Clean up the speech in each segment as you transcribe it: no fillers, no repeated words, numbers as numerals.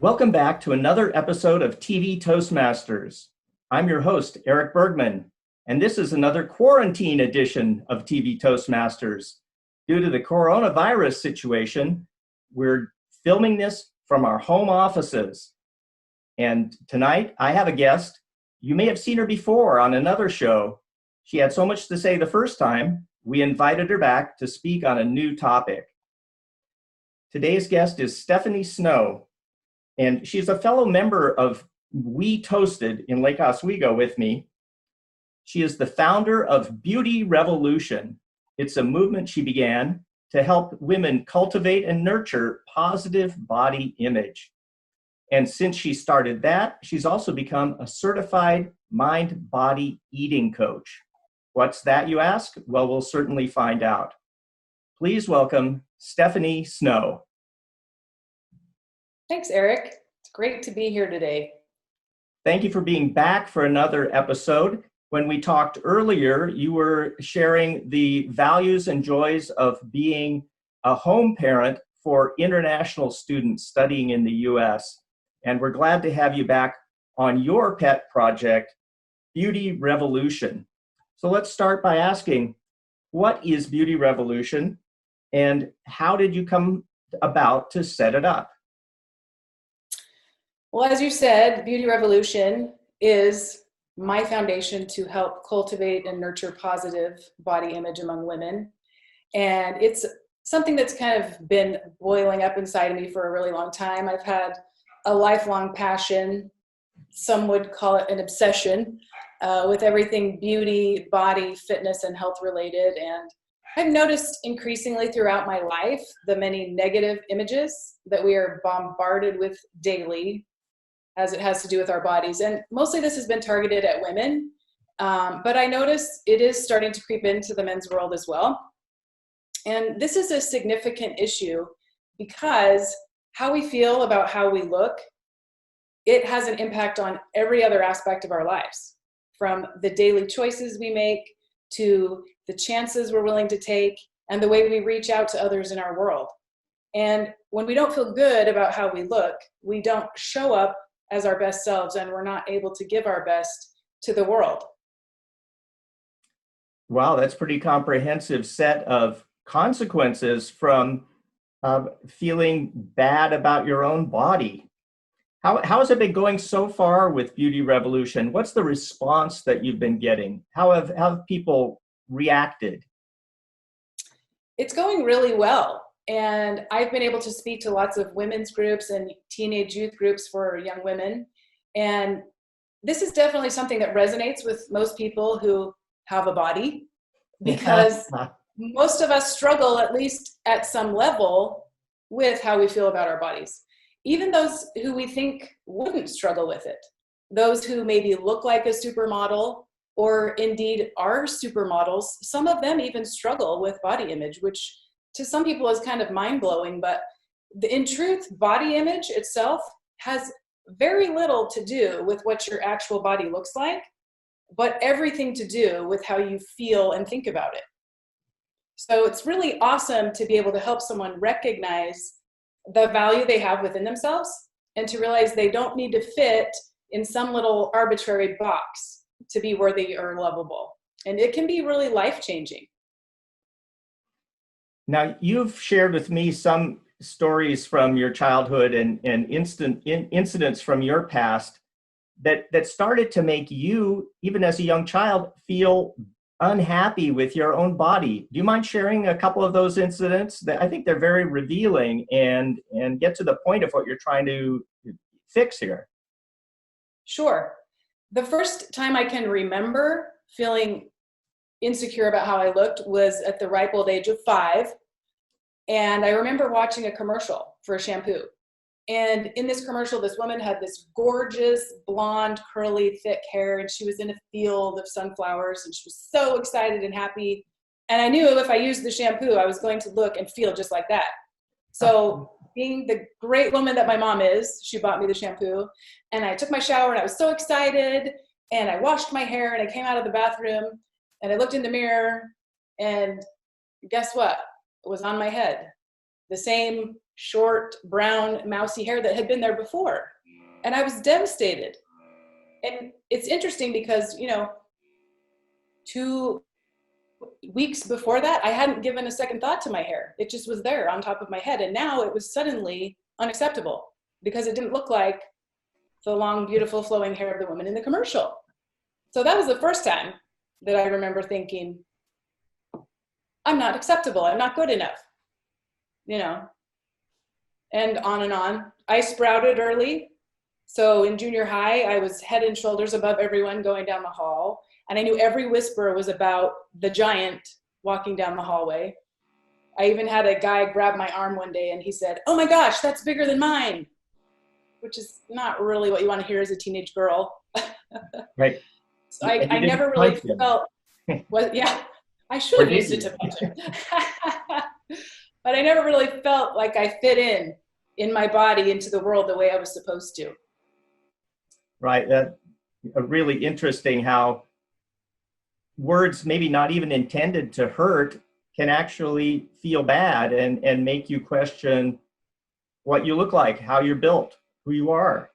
Welcome back to another episode of TV Toastmasters. I'm your host, Erik Bergman, and this is another quarantine edition of TV Toastmasters. Due to the coronavirus situation, we're filming this from our home offices. And tonight, I have a guest. You may have seen her before on another show. She had so much to say the first time, we invited her back to speak on a new topic. Today's guest is Shephanie Snow. And she's a fellow member of We Toasted in Lake Oswego with me. She is the founder of Beauty Revolution. It's a movement she began to help women cultivate and nurture positive body image. And since she started that, she's also become a certified mind-body eating coach. What's that, you ask? Well, we'll certainly find out. Please welcome Shephanie Snow. Thanks, Erik. It's great to be here today. Thank you for being back for another episode. When we talked earlier, you were sharing the values and joys of being a home parent for international students studying in the U.S. And we're glad to have you back on your pet project, Beauty Revolution. So let's start by asking, what is Beauty Revolution and how did you come about to set it up? Well, as you said, Beauty Revolution is my foundation to help cultivate and nurture positive body image among women. And it's something that's kind of been boiling up inside of me for a really long time. I've had a lifelong passion, some would call it an obsession, with everything beauty, body, fitness, and health related. And I've noticed increasingly throughout my life the many negative images that we are bombarded with daily as it has to do with our bodies. And mostly this has been targeted at women, but I notice it is starting to creep into the men's world as well. And this is a significant issue because how we feel about how we look, it has an impact on every other aspect of our lives, from the daily choices we make to the chances we're willing to take and the way we reach out to others in our world. And when we don't feel good about how we look, we don't show up as our best selves, and we're not able to give our best to the world. Wow, that's pretty comprehensive set of consequences from feeling bad about your own body. How has it been going so far with Beauty Revolution? What's the response that you've been getting? How have people reacted? It's going really well. And I've been able to speak to lots of women's groups and teenage youth groups for young women. And this is definitely something that resonates with most people who have a body, because most of us struggle, at least at some level, with how we feel about our bodies. Even those who we think wouldn't struggle with it. Those who maybe look like a supermodel or indeed are supermodels, some of them even struggle with body image, which to some people is kind of mind-blowing, but in truth, body image itself has very little to do with what your actual body looks like, but everything to do with how you feel and think about it. So it's really awesome to be able to help someone recognize the value they have within themselves and to realize they don't need to fit in some little arbitrary box to be worthy or lovable. And it can be really life-changing. Now, you've shared with me some stories from your childhood and incidents from your past that started to make you, even as a young child, feel unhappy with your own body. Do you mind sharing a couple of those incidents? That I think they're very revealing and get to the point of what you're trying to fix here. Sure. The first time I can remember feeling insecure about how I looked was at the ripe old age of 5. And I remember watching a commercial for a shampoo. And in this commercial, this woman had this gorgeous, blonde, curly, thick hair, and she was in a field of sunflowers, and she was so excited and happy. And I knew if I used the shampoo, I was going to look and feel just like that. So being the great woman that my mom is, she bought me the shampoo, and I took my shower, and I was so excited, and I washed my hair, and I came out of the bathroom, and I looked in the mirror, and guess what? It was on my head. The same short, brown, mousy hair that had been there before. And I was devastated. And it's interesting because, 2 weeks before that, I hadn't given a second thought to my hair. It just was there on top of my head. And now it was suddenly unacceptable because it didn't look like the long, beautiful, flowing hair of the woman in the commercial. So that was the first time that I remember thinking, I'm not acceptable. I'm not good enough, and on and on. I sprouted early. So in junior high, I was head and shoulders above everyone going down the hall. And I knew every whisper was about the giant walking down the hallway. I even had a guy grab my arm one day and he said, "Oh my gosh, that's bigger than mine," which is not really what you want to hear as a teenage girl. Right. So I never really felt, I should have used it to punch him. But I never really felt like I fit in my body into the world the way I was supposed to. Right. That's really interesting how words maybe not even intended to hurt can actually feel bad and make you question what you look like, how you're built, who you are.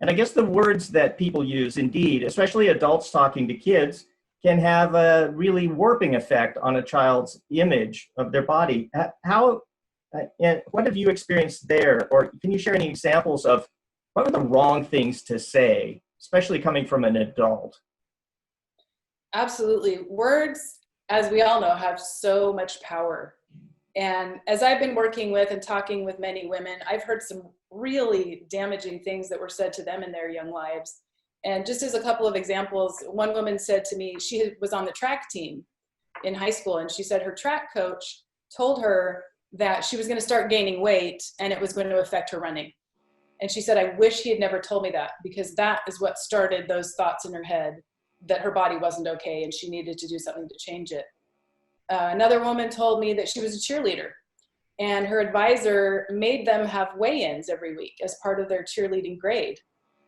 And I guess the words that people use, indeed, especially adults talking to kids, can have a really warping effect on a child's image of their body. What have you experienced there? Or can you share any examples of what are the wrong things to say, especially coming from an adult? Absolutely. Words, as we all know, have so much power. And as I've been working with and talking with many women, I've heard some really damaging things that were said to them in their young lives. And just as a couple of examples, one woman said to me, she was on the track team in high school, and she said her track coach told her that she was going to start gaining weight and it was going to affect her running. And she said, "I wish he had never told me that, because that is what started those thoughts in her head that her body wasn't okay and she needed to do something to change it." Another woman told me that she was a cheerleader and her advisor made them have weigh-ins every week as part of their cheerleading grade.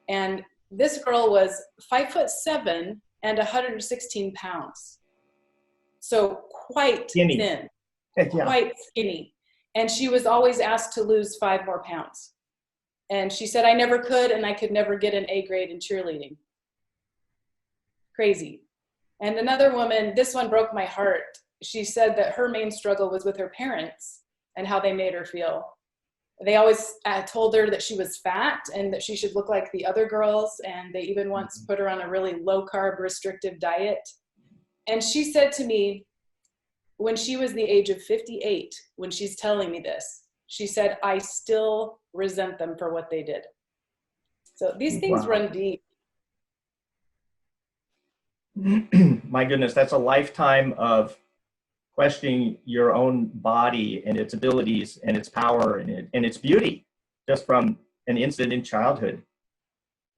And this girl was 5'7" and 116 pounds. So quite Skinny. thin, Yeah. quite skinny. And she was always asked to lose 5 more pounds. And she said, "I never could, and I could never get an A grade in cheerleading." Crazy. And another woman, this one broke my heart. She said that her main struggle was with her parents and how they made her feel. They always told her that she was fat and that she should look like the other girls. And they even once put her on a really low carb restrictive diet. And she said to me, when she was the age of 58, when she's telling me this, she said, "I still resent them for what they did." So these things run deep. My goodness, that's a lifetime of questioning your own body and its abilities and its power and its beauty just from an incident in childhood.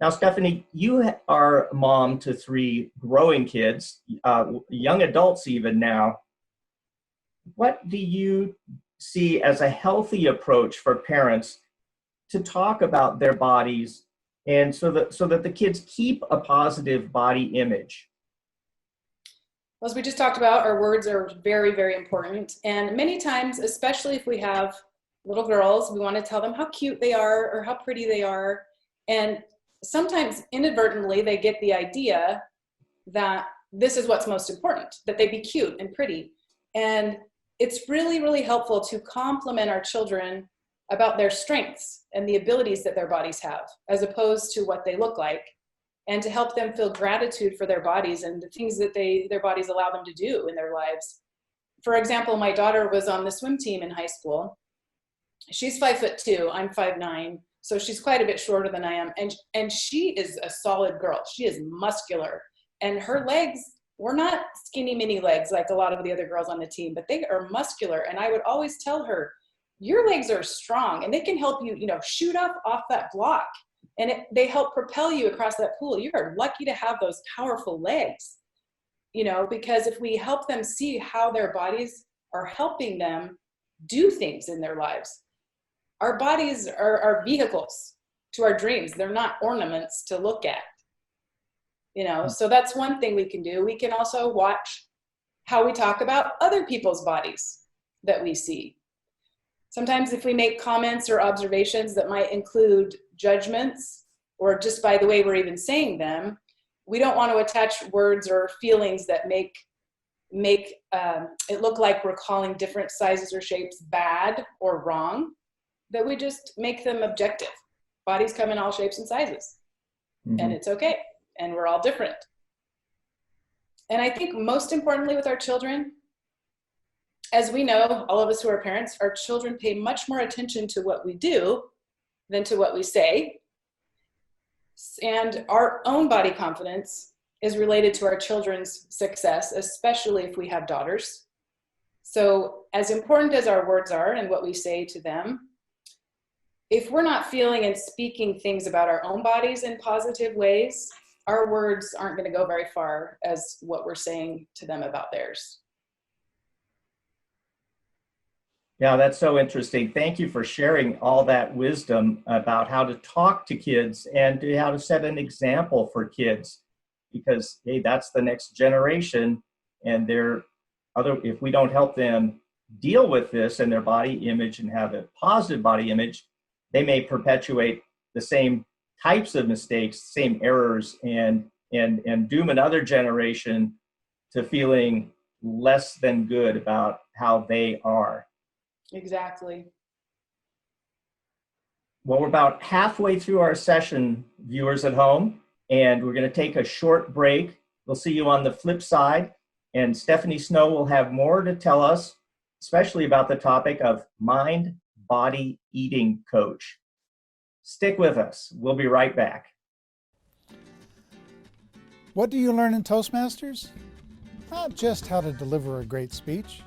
Now, Shephanie, you are a mom to 3 growing kids, young adults even now. What do you see as a healthy approach for parents to talk about their bodies and so that the kids keep a positive body image? As we just talked about, our words are very, very important. And many times, especially if we have little girls, we want to tell them how cute they are or how pretty they are. And sometimes inadvertently, they get the idea that this is what's most important, that they be cute and pretty. And it's really, really helpful to compliment our children about their strengths and the abilities that their bodies have, as opposed to what they look like, and to help them feel gratitude for their bodies and the things that their bodies allow them to do in their lives. For example, my daughter was on the swim team in high school. She's 5'2", I'm 5'9", so she's quite a bit shorter than I am. And she is a solid girl. She is muscular. And her legs were not skinny mini legs like a lot of the other girls on the team, but they are muscular. And I would always tell her, your legs are strong and they can help you, shoot up off that block. And they help propel you across that pool. You are lucky to have those powerful legs, because if we help them see how their bodies are helping them do things in their lives. Our bodies are vehicles to our dreams. They're not ornaments to look at, so that's one thing we can do. We can also watch how we talk about other people's bodies that we see. Sometimes if we make comments or observations that might include judgments, or just by the way we're even saying them, we don't want to attach words or feelings that make it look like we're calling different sizes or shapes bad or wrong, that we just make them objective. Bodies come in all shapes and sizes, and it's okay, and we're all different. And I think most importantly with our children, as we know, all of us who are parents, our children pay much more attention to what we do than to what we say. And our own body confidence is related to our children's success, especially if we have daughters. So as important as our words are and what we say to them, if we're not feeling and speaking things about our own bodies in positive ways, our words aren't going to go very far as what we're saying to them about theirs. Yeah, that's so interesting. Thank you for sharing all that wisdom about how to talk to kids and how to set an example for kids, because hey, that's the next generation, and if we don't help them deal with this and their body image and have a positive body image, they may perpetuate the same types of mistakes, same errors, and doom another generation to feeling less than good about how they are. Exactly. Well, we're about halfway through our session, viewers at home, and we're going to take a short break. We'll see you on the flip side, and Shephanie Snow will have more to tell us, especially about the topic of mind-body eating coach. Stick with us. We'll be right back. What do you learn in Toastmasters? Not just how to deliver a great speech,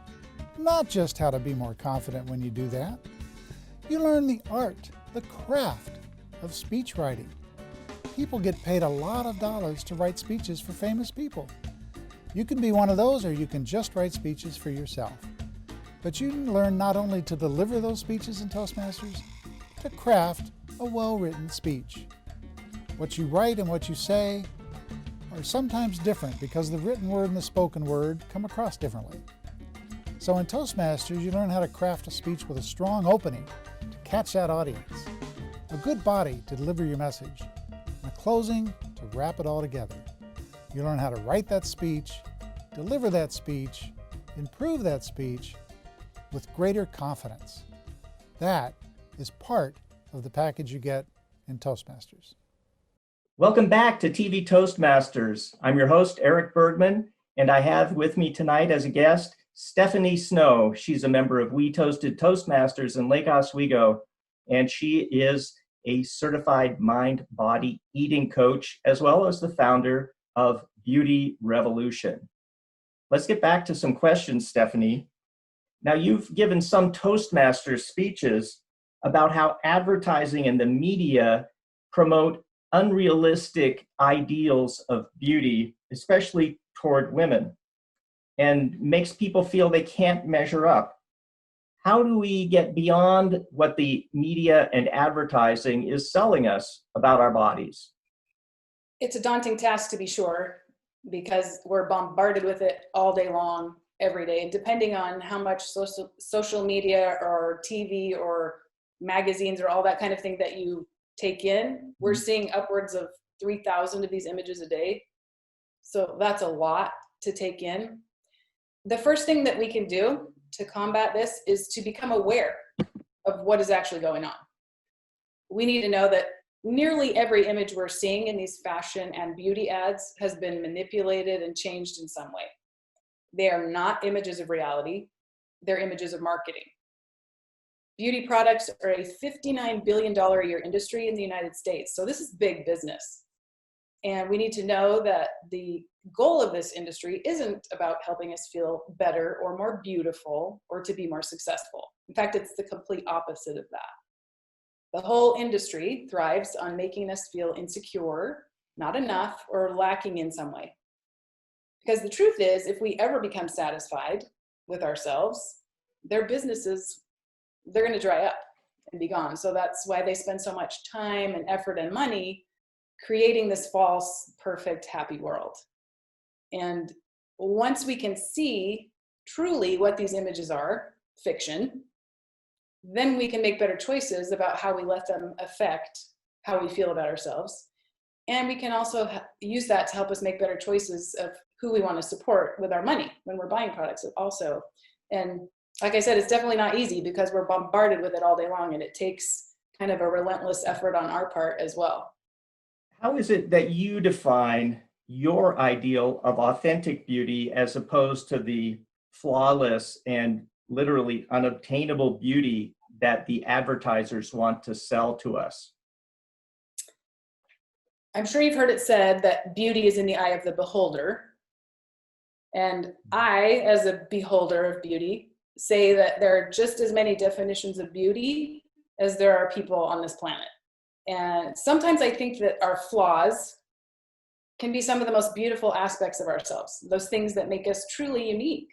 not just how to be more confident when you do that. You learn the art, the craft of speech writing. People get paid a lot of dollars to write speeches for famous people. You can be one of those, or you can just write speeches for yourself. But you learn not only to deliver those speeches in Toastmasters, to craft a well-written speech. What you write and what you say are sometimes different because the written word and the spoken word come across differently. So in Toastmasters, you learn how to craft a speech with a strong opening to catch that audience, a good body to deliver your message, and a closing to wrap it all together. You learn how to write that speech, deliver that speech, improve that speech with greater confidence. That is part of the package you get in Toastmasters. Welcome back to TV Toastmasters. I'm your host, Erik Bergman, and I have with me tonight as a guest, Shephanie Snow. She's a member of We Toasted Toastmasters in Lake Oswego, and she is a certified mind-body eating coach, as well as the founder of Beauty Revolution. Let's get back to some questions, Shephanie. Now, you've given some Toastmasters speeches about how advertising and the media promote unrealistic ideals of beauty, especially toward women, and makes people feel they can't measure up. How do we get beyond what the media and advertising is selling us about our bodies? It's a daunting task, to be sure, because we're bombarded with it all day long, every day. And depending on how much social media or TV or magazines or all that kind of thing that you take in, we're seeing upwards of 3,000 of these images a day. So that's a lot to take in. The first thing that we can do to combat this is to become aware of what is actually going on. We need to know that nearly every image we're seeing in these fashion and beauty ads has been manipulated and changed in some way. They are not images of reality, they're images of marketing. Beauty products are a $59 billion a year industry in the United States, so this is big business. And we need to know that the goal of this industry isn't about helping us feel better or more beautiful or to be more successful. In fact, it's the complete opposite of that. The whole industry thrives on making us feel insecure, not enough, or lacking in some way. Because the truth is, if we ever become satisfied with ourselves, their businesses, they're going to dry up and be gone. So that's why they spend so much time and effort and money creating this false, perfect, happy world. And once we can see truly what these images are, fiction, then we can make better choices about how we let them affect how we feel about ourselves. And we can also use that to help us make better choices of who we want to support with our money when we're buying products also. And like I said, it's definitely not easy because we're bombarded with it all day long, and it takes kind of a relentless effort on our part as well. How is it that you define your ideal of authentic beauty as opposed to the flawless and literally unobtainable beauty that the advertisers want to sell to us? I'm sure you've heard it said that beauty is in the eye of the beholder. And I, as a beholder of beauty, say that there are just as many definitions of beauty as there are people on this planet. And sometimes I think that our flaws can be some of the most beautiful aspects of ourselves, those things that make us truly unique.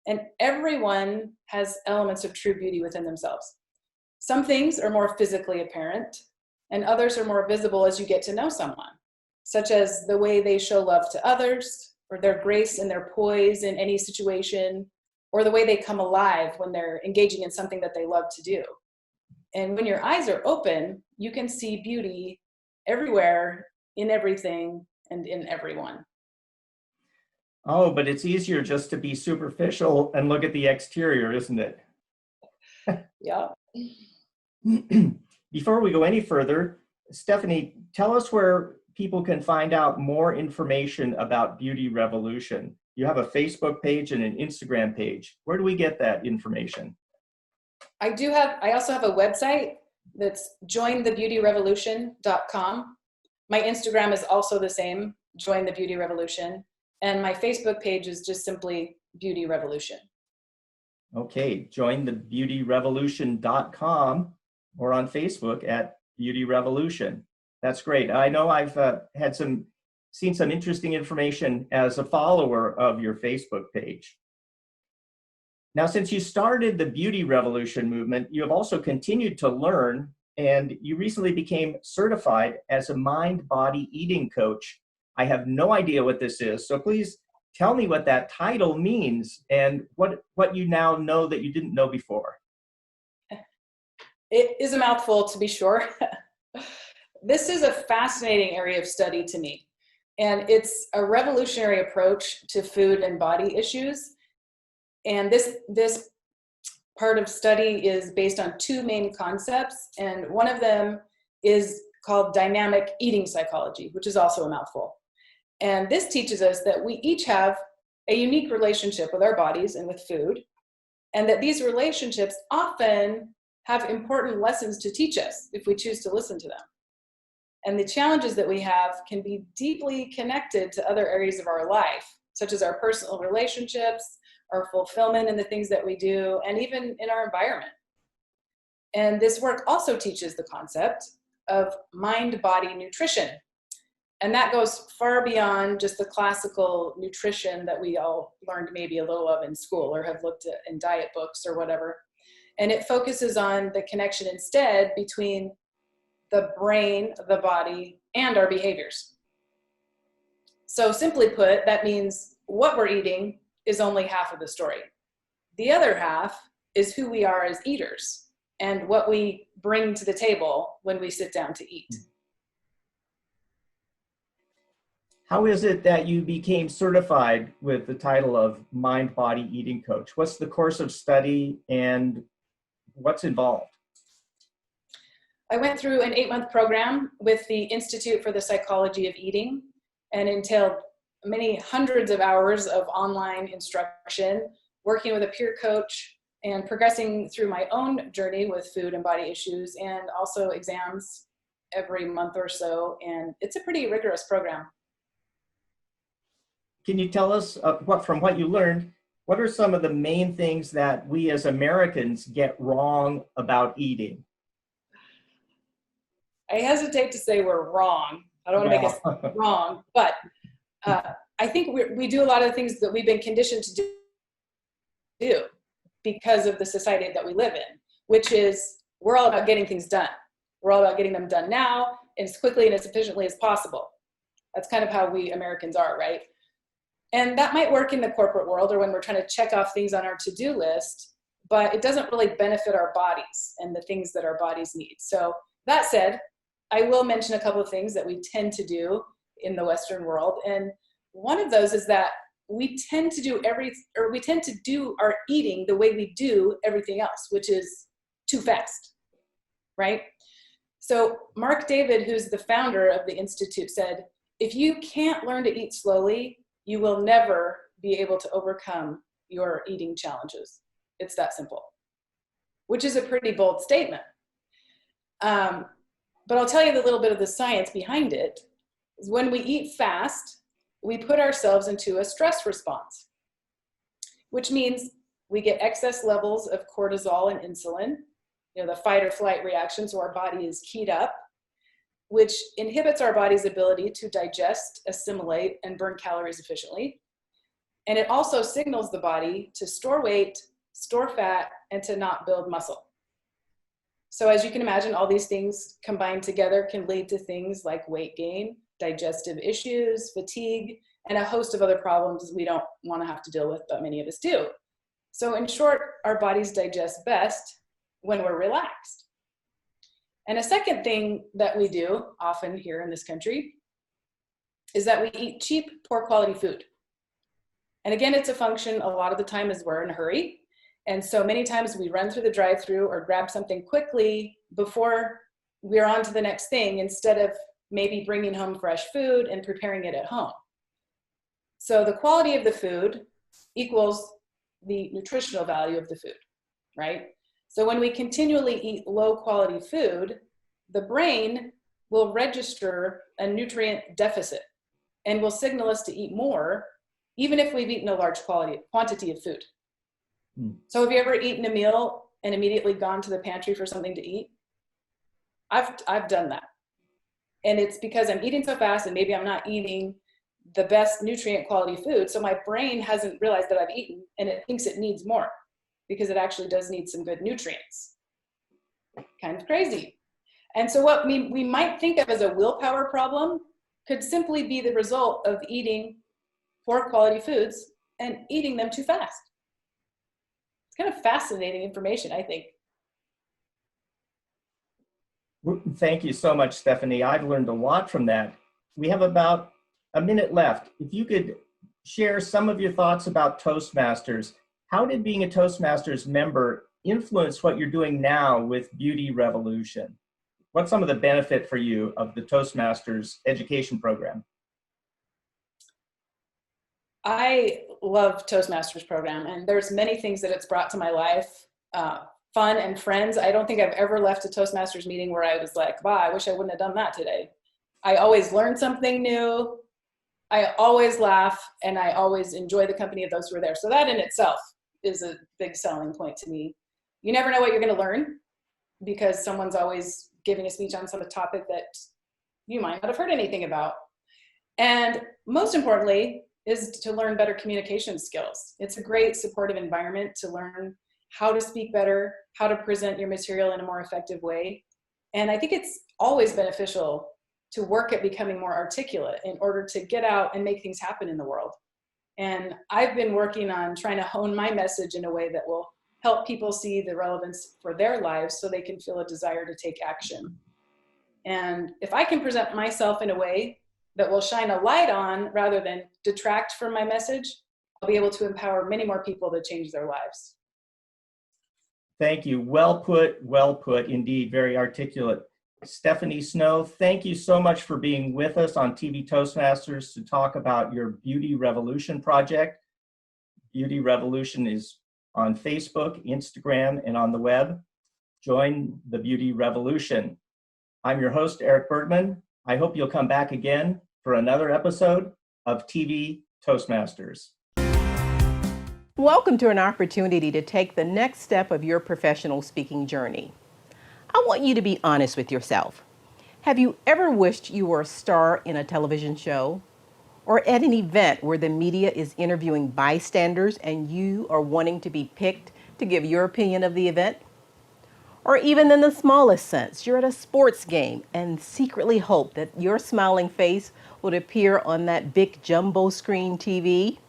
And everyone has elements of true beauty within themselves. Some things are more physically apparent, and others are more visible as you get to know someone, such as the way they show love to others, or their grace and their poise in any situation, or the way they come alive when they're engaging in something that they love to do. And when your eyes are open, you can see beauty everywhere, in everything, and in everyone. Oh, but it's easier just to be superficial and look at the exterior, isn't it? Yeah. Before we go any further, Stephanie, tell us where people can find out more information about Beauty Revolution. You have a Facebook page and an Instagram page. Where do we get that information? I also have a website that's jointhebeautyrevolution.com. My Instagram is also the same, Join the Beauty Revolution. And my Facebook page is just simply Beauty Revolution. Okay, jointhebeautyrevolution.com or on Facebook at Beauty Revolution. That's great. I know I've seen some interesting information as a follower of your Facebook page. Now, since you started the Beauty Revolution movement, you have also continued to learn, and you recently became certified as a mind-body eating coach. I have no idea what this is, so please tell me what that title means and what you now know that you didn't know before. It is a mouthful, to be sure. This is a fascinating area of study to me, and it's a revolutionary approach to food and body issues. And this part of study is based on two main concepts, and one of them is called dynamic eating psychology, which is also a mouthful. And this teaches us that we each have a unique relationship with our bodies and with food, and that these relationships often have important lessons to teach us if we choose to listen to them. And the challenges that we have can be deeply connected to other areas of our life, such as our personal relationships, our fulfillment in the things that we do, and even in our environment. And this work also teaches the concept of mind-body nutrition. And that goes far beyond just the classical nutrition that we all learned maybe a little of in school or have looked at in diet books or whatever. And it focuses on the connection instead between the brain, the body, and our behaviors. So simply put, that means what we're eating is only half of the story. The other half is who we are as eaters and what we bring to the table when we sit down to eat. How is it that you became certified with the title of Mind-Body Eating Coach? What's the course of study and what's involved? I went through an 8-month program with the Institute for the Psychology of Eating and entailed many hundreds of hours of online instruction, working with a peer coach, and progressing through my own journey with food and body issues, and also exams every month or so. And it's a pretty rigorous program. Can you tell us from what you learned, what are some of the main things that we as Americans get wrong about eating? I hesitate to say we're wrong. I don't want to make us wrong, but I think we do a lot of things that we've been conditioned to do because of the society that we live in, which is we're all about getting things done. We're all about getting them done now and as quickly and as efficiently as possible. That's kind of how we Americans are, right? And that might work in the corporate world or when we're trying to check off things on our to-do list, but it doesn't really benefit our bodies and the things that our bodies need. So that said, I will mention a couple of things that we tend to do in the Western world. And one of those is that we tend to do our eating the way we do everything else, which is too fast, right? So Mark David, who's the founder of the Institute, said, if you can't learn to eat slowly, you will never be able to overcome your eating challenges. It's that simple, which is a pretty bold statement. But I'll tell you a little bit of the science behind it. Is when we eat fast, we put ourselves into a stress response, which means we get excess levels of cortisol and insulin, the fight or flight reaction, so our body is keyed up, which inhibits our body's ability to digest, assimilate, and burn calories efficiently. And it also signals the body to store weight, store fat, and to not build muscle. So as you can imagine, all these things combined together can lead to things like weight gain, digestive issues, fatigue, and a host of other problems we don't want to have to deal with, but many of us do. So in short, our bodies digest best when we're relaxed. And a second thing that we do often here in this country is that we eat cheap, poor quality food. And again, it's a function a lot of the time is we're in a hurry. And so many times we run through the drive-through or grab something quickly before we're on to the next thing, instead of maybe bringing home fresh food and preparing it at home. So the quality of the food equals the nutritional value of the food, right? So when we continually eat low quality food, the brain will register a nutrient deficit and will signal us to eat more, even if we've eaten a large quantity of food. So have you ever eaten a meal and immediately gone to the pantry for something to eat? I've done that. And it's because I'm eating so fast and maybe I'm not eating the best nutrient quality food. So my brain hasn't realized that I've eaten and it thinks it needs more because it actually does need some good nutrients. Kind of crazy. And so what we might think of as a willpower problem could simply be the result of eating poor quality foods and eating them too fast. It's kind of fascinating information, I think. Thank you so much, Stephanie. I've learned a lot from that. We have about a minute left. If you could share some of your thoughts about Toastmasters. How did being a Toastmasters member influence what you're doing now with Beauty Revolution? What's some of the benefit for you of the Toastmasters education program? I love Toastmasters program, and there's many things that it's brought to my life. Fun and friends. I don't think I've ever left a Toastmasters meeting where I was like, wow, I wish I wouldn't have done that today. I always learn something new. I always laugh, and I always enjoy the company of those who are there. So that in itself is a big selling point to me. You never know what you're going to learn because someone's always giving a speech on some topic that you might not have heard anything about. And most importantly is to learn better communication skills. It's a great supportive environment to learn how to speak better, how to present your material in a more effective way. And I think it's always beneficial to work at becoming more articulate in order to get out and make things happen in the world. And I've been working on trying to hone my message in a way that will help people see the relevance for their lives so they can feel a desire to take action. And if I can present myself in a way that will shine a light on rather than detract from my message, I'll be able to empower many more people to change their lives. Thank you. Well put indeed. Very articulate. Shephanie Snow, thank you so much for being with us on TV Toastmasters to talk about your Beauty Revolution project. Beauty Revolution is on Facebook, Instagram, and on the web. Join the Beauty Revolution. I'm your host, Erik Bergman. I hope you'll come back again for another episode of TV Toastmasters. Welcome to an opportunity to take the next step of your professional speaking journey. I want you to be honest with yourself. Have you ever wished you were a star in a television show or at an event where the media is interviewing bystanders and you are wanting to be picked to give your opinion of the event? Or even in the smallest sense, you're at a sports game and secretly hope that your smiling face would appear on that big jumbo screen TV?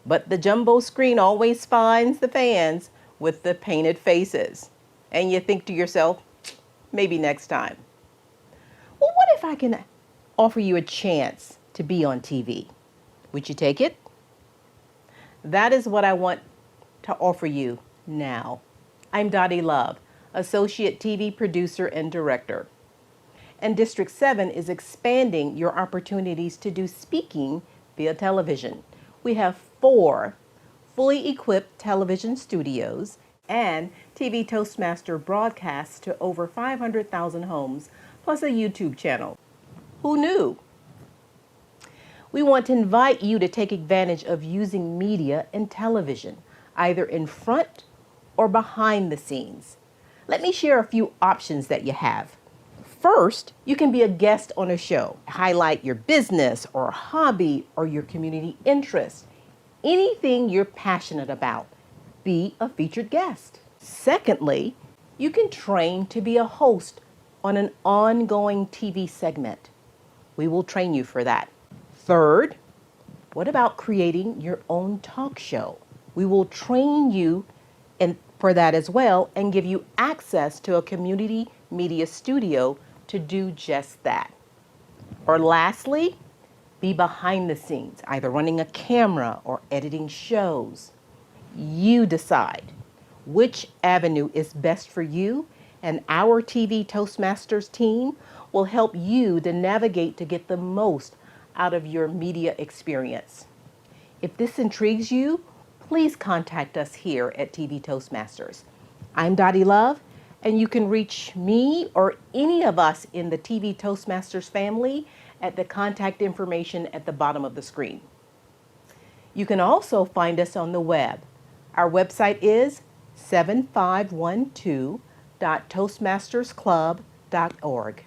But the jumbo screen always finds the fans with the painted faces. And you think to yourself, maybe next time. Well, what if I can offer you a chance to be on TV? Would you take it? That is what I want to offer you now. I'm Dottie Love, Associate TV Producer and Director. And District 7 is expanding your opportunities to do speaking via television. We have 4 fully equipped television studios and TV Toastmaster broadcasts to over 500,000 homes, plus a YouTube channel. Who knew? We want to invite you to take advantage of using media and television, either in front or behind the scenes. Let me share a few options that you have. First, you can be a guest on a show. Highlight your business or hobby or your community interest. Anything you're passionate about. Be a featured guest. Secondly, you can train to be a host on an ongoing TV segment. We will train you for that. Third, what about creating your own talk show? We will train you for that as well and give you access to a community media studio to do just that. Or lastly, be behind the scenes, either running a camera or editing shows. You decide which avenue is best for you, and our TV Toastmasters team will help you to navigate to get the most out of your media experience. If this intrigues you, please contact us here at TV Toastmasters. I'm Dottie Love, and you can reach me or any of us in the TV Toastmasters family at the contact information at the bottom of the screen. You can also find us on the web. Our website is 7512.toastmastersclub.org.